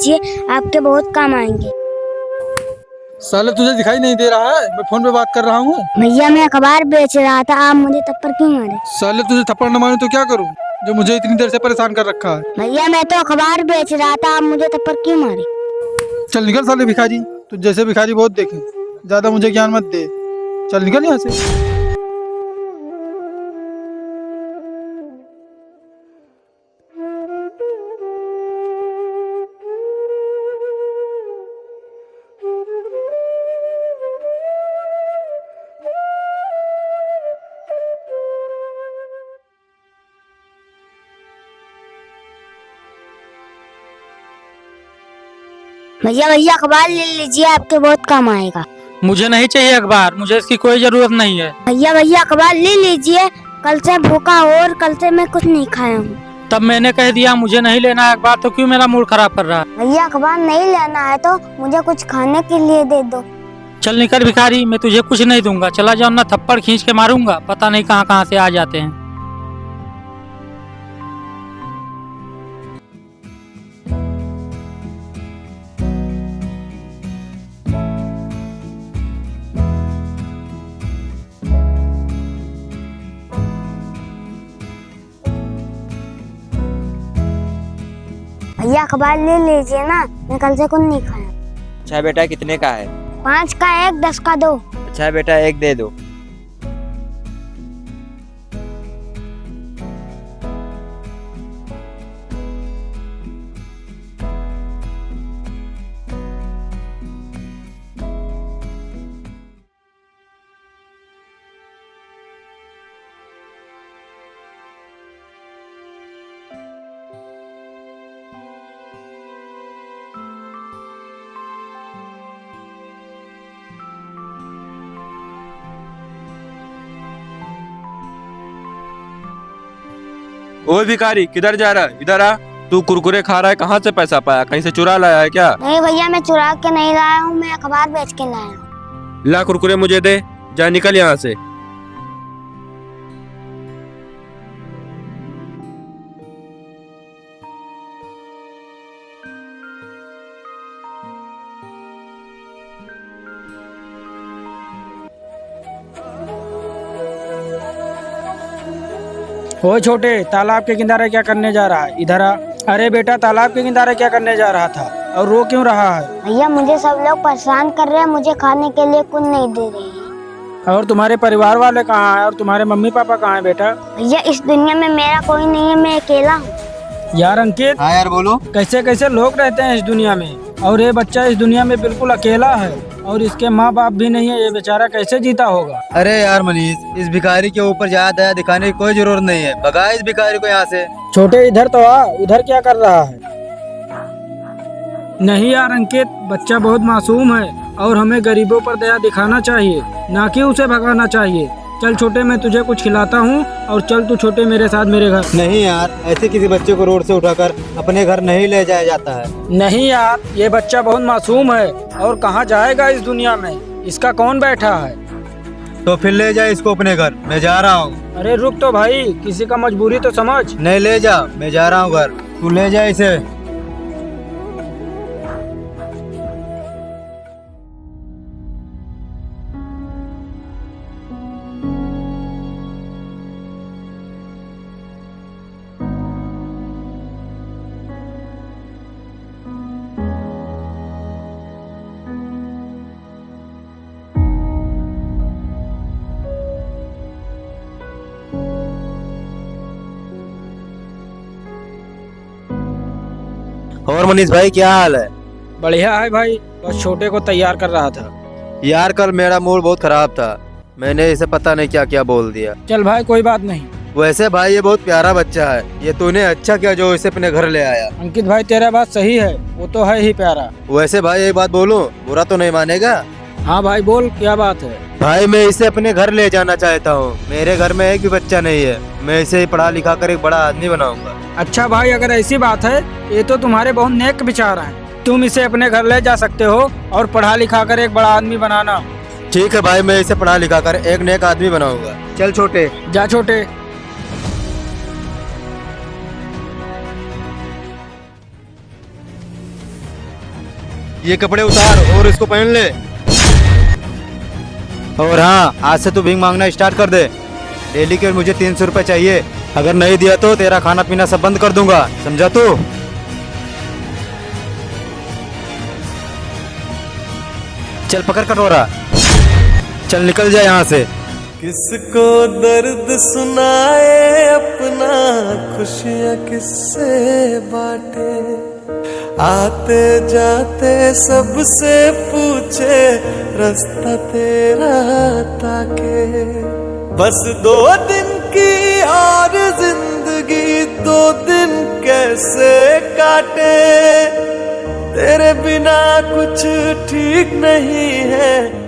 लीजिए, आपके बहुत काम आएंगे। साले तुझे दिखाई नहीं दे रहा है? मैं फोन पे बात कर रहा हूँ। भैया मैं अखबार बेच रहा था, आप मुझे थप्पड़ क्यों मारे? साले तुझे थप्पड़ न मारूं तो क्या करूँ, जो मुझे इतनी देर से परेशान कर रखा है। भैया मैं तो अखबार बेच रहा था, आप मुझे थप्पड़ क्यों मारे? चल निकल साले भिखारी, तू जैसे भिखारी बहुत देखे, ज्यादा मुझे ज्ञान मत दे। चल निकल यहाँ से। भैया भैया अखबार ले लीजिए, आपके बहुत काम आएगा। मुझे नहीं चाहिए अखबार, मुझे इसकी कोई जरूरत नहीं है। भैया भैया अखबार ले लीजिए, कल से भूखा हूँ और कल से मैं कुछ नहीं खाया हूँ। तब मैंने कह दिया मुझे नहीं लेना है अखबार, तो क्यों मेरा मूड खराब कर रहा है? भैया अखबार नहीं लेना है तो मुझे कुछ खाने के लिए दे दो। चल निकल भिखारी, मैं तुझे कुछ नहीं दूंगा। चला जाओ ना, थप्पड़ खींच के मारूंगा, पता नहीं कहाँ कहाँ से आ जाते हैं। भैया अखबार ले लीजिए ना, मैं कल से कुछ नहीं खाया। अच्छा बेटा, कितने का है? 5 का 1, 10 का 2। अच्छा बेटा, एक दे दो। ओए भिखारी, किधर जा रहा है? इधर आ। तू कुरकुरे खा रहा है, कहाँ से पैसा पाया? कहीं से चुरा लाया है क्या? नहीं भैया मैं चुरा के नहीं लाया हूँ, मैं अखबार बेच के लाया हूँ। ला कुरकुरे मुझे दे, जा निकल यहाँ से। ओ छोटे, तालाब के किनारे क्या करने जा रहा है? इधर आ। अरे बेटा, तालाब के किनारे क्या करने जा रहा था और रो क्यों रहा है? भैया मुझे सब लोग परेशान कर रहे हैं, मुझे खाने के लिए कुछ नहीं दे रहे हैं। और तुम्हारे परिवार वाले कहाँ हैं और तुम्हारे मम्मी पापा कहाँ हैं बेटा? भैया इस दुनिया में मेरा कोई नहीं है, मैं अकेला हूँ। यार अंकित, हाँ यार बोलो। कैसे कैसे लोग रहते हैं इस दुनिया में, और ये बच्चा इस दुनिया में बिल्कुल अकेला है और इसके माँ बाप भी नहीं है। ये बेचारा कैसे जीता होगा? अरे यार मनीष, इस भिखारी के ऊपर ज्यादा दया दिखाने की कोई जरूरत नहीं है। भगा इस भिखारी को यहाँ से। छोटे इधर तो आ, उधर क्या कर रहा है? नहीं यार अंकित, बच्चा बहुत मासूम है और हमें गरीबों पर दया दिखाना चाहिए, ना कि उसे भगाना चाहिए। चल छोटे, मैं तुझे कुछ खिलाता हूँ और चल तू छोटे मेरे साथ मेरे घर। नहीं यार, ऐसे किसी बच्चे को रोड से उठाकर अपने घर नहीं ले जाया जाता है। नहीं यार, ये बच्चा बहुत मासूम है और कहाँ जाएगा इस दुनिया में, इसका कौन बैठा है? तो फिर ले जा इसको अपने घर, मैं जा रहा हूँ। अरे रुक तो भाई, किसी का मजबूरी तो समझ। नहीं ले जा, मैं जा रहा हूँ घर, तू ले जा इसे। और मनीष भाई, क्या हाल है? बढ़िया है भाई, बस छोटे को तैयार कर रहा था। यार कल मेरा मूड बहुत खराब था, मैंने इसे पता नहीं क्या क्या बोल दिया। चल भाई कोई बात नहीं। वैसे भाई ये बहुत प्यारा बच्चा है, ये तूने अच्छा किया जो इसे अपने घर ले आया। अंकित भाई तेरा बात सही है, वो तो है ही प्यारा। वैसे भाई एक बात बोलूं, बुरा तो नहीं मानेगा? हाँ भाई बोल, क्या बात है? भाई मैं इसे अपने घर ले जाना चाहता हूँ। मेरे घर में एक भी बच्चा नहीं है, मैं इसे पढ़ा लिखा कर एक बड़ा आदमी बनाऊंगा। अच्छा भाई, अगर ऐसी बात है, ये तो तुम्हारे बहुत नेक विचार हैं। तुम इसे अपने घर ले जा सकते हो और पढ़ा लिखा कर एक बड़ा आदमी बनाना। ठीक है भाई, मैं इसे पढ़ा लिखा कर एक नेक आदमी बनाऊंगा। चल छोटे। जा छोटे। ये कपड़े उतार और इसको पहन ले। और हाँ, आज से तू भीख मांगना स्टार्ट कर दे। डेली के मुझे 300 रुपए चाहिए। अगर नहीं दिया तो तेरा खाना पीना सब बंद कर दूंगा, समझा तू? चल पकड़ कटोरा, चल निकल जा यहाँ से। किसको दर्द सुनाए अपना, खुशियाँ किससे बांटे, आते जाते सबसे पूछे रास्ता तेरा ताके। बस 2 दिन की और जिंदगी 2 दिन कैसे काटे, तेरे बिना कुछ ठीक नहीं है।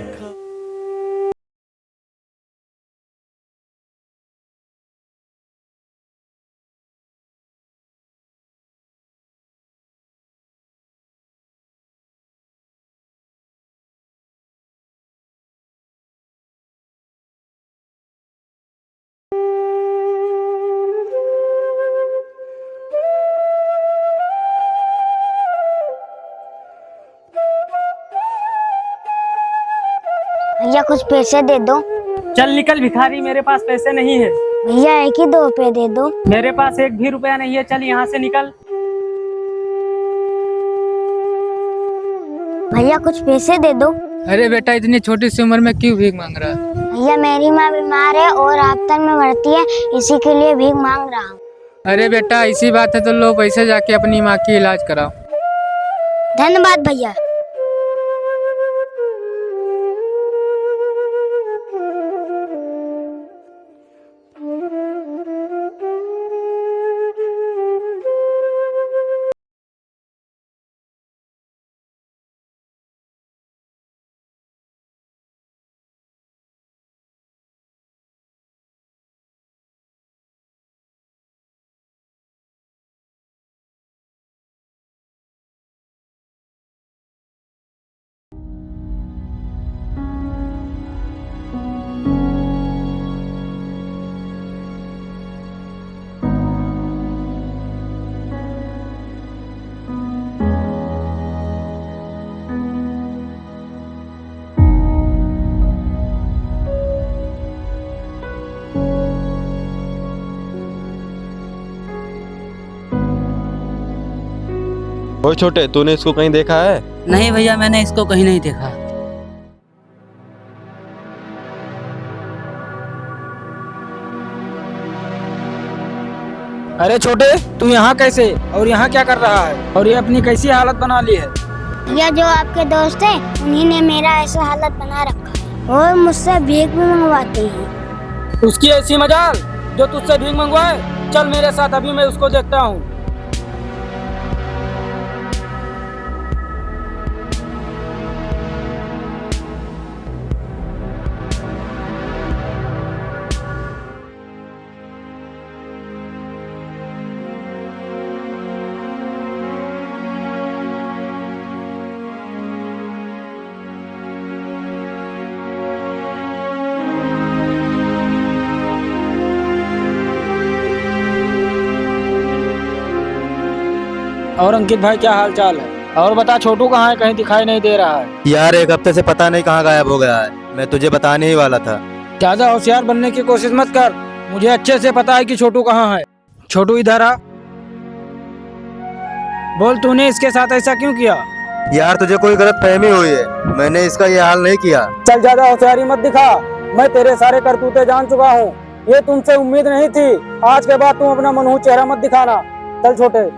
भैया कुछ पैसे दे दो। चल निकल भिखारी, मेरे पास पैसे नहीं है। भैया 1 ही 2 रुपए दे दो। मेरे पास 1 भी रुपया नहीं है, चल यहाँ से निकल। भैया कुछ पैसे दे दो। अरे बेटा, इतनी छोटी सी उम्र में क्यों भीख मांग रहा है? भैया मेरी माँ बीमार है और अस्पताल में भर्ती है, इसी के लिए भीख मांग रहा हूँ। अरे बेटा, इसी बात है तो लो पैसे जाके अपनी माँ की इलाज कराओ। धन्यवाद भैया। ओए छोटे, तूने इसको कहीं देखा है? नहीं भैया, मैंने इसको कहीं नहीं देखा। अरे छोटे, तू यहाँ कैसे और यहाँ क्या कर रहा है? और ये अपनी कैसी हालत बना ली है? भैया जो आपके दोस्त हैं उन्हीं ने मेरा ऐसा हालत बना रखा है और मुझसे भीख भी मंगवाते हैं। उसकी ऐसी मजाल जो तुझसे भीख मंगवाए? चल मेरे साथ, अभी मैं उसको देखता हूँ। और अंकित भाई, क्या हाल चाल है? और बता, छोटू कहाँ है? कहीं दिखाई नहीं दे रहा है। यार 1 हफ्ते से पता नहीं कहाँ गायब हो गया है। मैं तुझे बताने ही वाला था। ज्यादा होशियार बनने की कोशिश मत कर, मुझे अच्छे से पता है कि छोटू कहाँ है। छोटू इधर आ। बोल, तूने इसके साथ ऐसा क्यों किया? यार तुझे कोई गलत फहमी हुई है, मैंने इसका ये हाल नहीं किया। चल ज्यादा होशियारी मत दिखा, मैं तेरे सारे करतूते जान चुका हूँ। ये तुमसे उम्मीद नहीं थी। आज के बाद तुम अपना मनहूस चेहरा मत दिखाना। चल छोटे।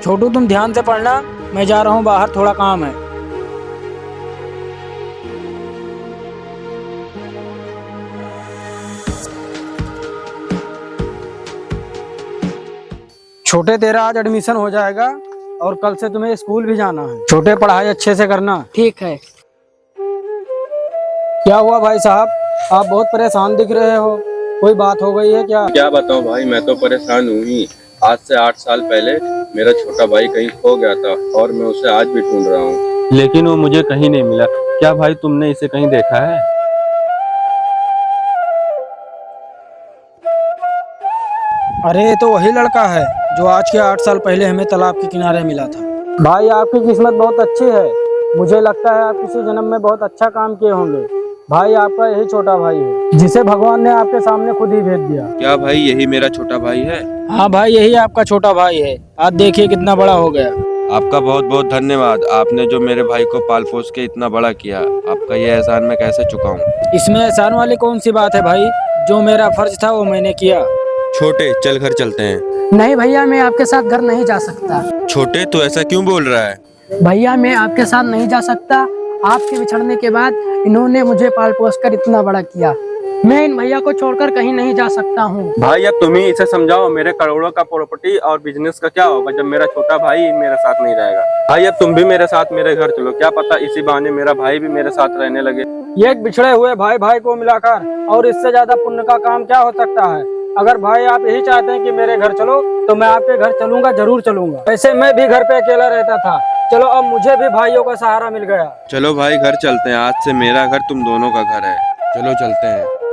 छोटू तुम ध्यान से पढ़ना, मैं जा रहा हूँ बाहर, थोड़ा काम है। छोटे, तेरा आज एडमिशन हो जाएगा और कल से तुम्हें स्कूल भी जाना है। छोटे, पढ़ाई अच्छे से करना। ठीक है। क्या हुआ भाई साहब, आप बहुत परेशान दिख रहे हो? कोई बात हो गई है क्या? क्या बताऊं भाई, मैं तो परेशान हूँ ही। आज से 8 साल पहले मेरा छोटा भाई कहीं खो गया था और मैं उसे आज भी ढूंढ रहा हूँ, लेकिन वो मुझे कहीं नहीं मिला। क्या भाई तुमने इसे कहीं देखा है? अरे ये तो वही लड़का है जो आज के 8 साल पहले हमें तालाब के किनारे मिला था। भाई आपकी किस्मत बहुत अच्छी है। मुझे लगता है आप किसी जन्म में बहुत अच्छा काम किए होंगे। भाई आपका यही छोटा भाई है जिसे भगवान ने आपके सामने खुद ही भेज दिया। क्या भाई यही मेरा छोटा भाई है? हाँ भाई यही आपका छोटा भाई है। आज देखिए कितना बड़ा हो गया। आपका बहुत बहुत धन्यवाद। आपने जो मेरे भाई को पाल पोस के इतना बड़ा किया, आपका ये एहसान मैं कैसे चुकाऊं? इसमें एहसान वाली कौन सी बात है भाई? जो मेरा फर्ज था वो मैंने किया। छोटे चल घर चलते हैं। नहीं भैया, मैं आपके साथ घर नहीं जा सकता। छोटे तू ऐसा क्यों बोल रहा है? भैया मैं आपके साथ नहीं जा सकता। आपके बिछड़ने के बाद इन्होंने मुझे पाल पोस कर इतना बड़ा किया। मैं इन भैया को छोड़कर कहीं नहीं जा सकता हूँ। भाई अब तुम ही इसे समझाओ, मेरे करोड़ों का प्रॉपर्टी और बिजनेस का क्या होगा जब मेरा छोटा भाई मेरे साथ नहीं रहेगा। भाई अब तुम भी मेरे साथ मेरे घर चलो, क्या पता इसी बहाने मेरा भाई भी मेरे साथ रहने लगे। ये एक बिछड़े हुए भाई भाई को मिलाकर और इससे ज्यादा पुण्य का काम क्या हो सकता है? अगर भाई आप यही चाहते हैं कि मेरे घर चलो तो मैं आपके घर चलूंगा, जरूर चलूंगा। वैसे मैं भी घर पे अकेला रहता था। चलो अब मुझे भी भाइयों का सहारा मिल गया। चलो भाई घर चलते हैं, आज से मेरा घर तुम दोनों का घर है। चलो चलते हैं।